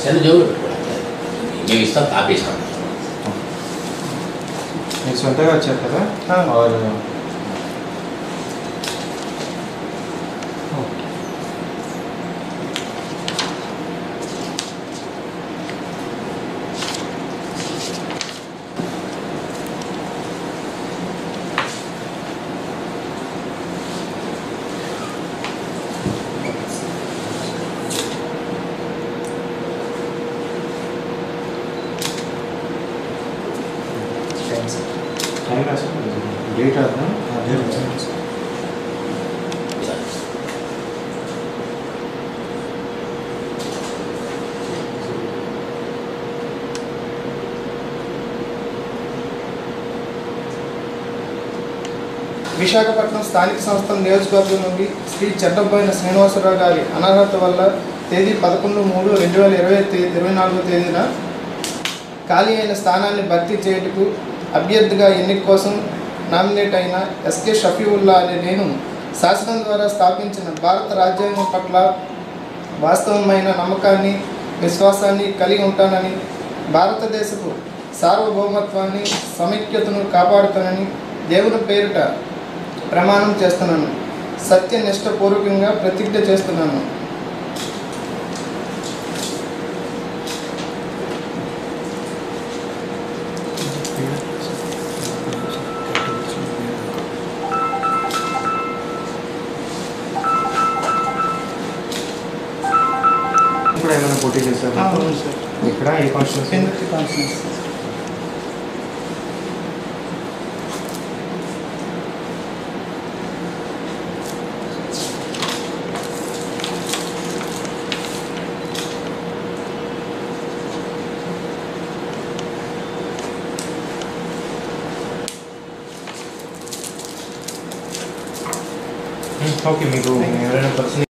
Cell జోబులో పెట్టుకోవాలి. మేము ఇస్తాం, కాపీ ఇస్తాం. మీకు సొంతగా వచ్చారు కదా? टाइम डेट आता విశాఖపట్నం స్థానిక సంస్థల నియోజకవర్గం నుండి శ్రీ చెడ్డబోయిన శ్రీనివాసరావు గారి అనర్హత వల్ల తేదీ 11/3/2024 తేదీన ఖాళీ అయిన స్థానాన్ని భర్తీ చేయుటకు అభ్యర్థిగా ఎన్నిక కోసం నామినేట్ అయిన ఎస్కే షఫీవుల్లా అనే నేను శాసనం ద్వారా స్థాపించిన భారత రాజ్యాంగం పట్ల వాస్తవమైన నమ్మకాన్ని విశ్వాసాన్ని కలిగి ఉంటానని, భారతదేశపు సార్వభౌమత్వాన్ని సమైక్యతను కాపాడుతానని దేవుని పేరిట ప్రమాణం చేస్తున్నాను. సత్యనిష్టపూర్వకంగా ప్రతిజ్ఞ చేస్తున్నాను. ఇప్పుడు ఏమైనా పోటీ చేశారు? అవును సార్. ఇక్కడ ఏ కాన్స్టిట్యూన్సీ? ఓకే, మీకు ఎవరైనా పర్సన్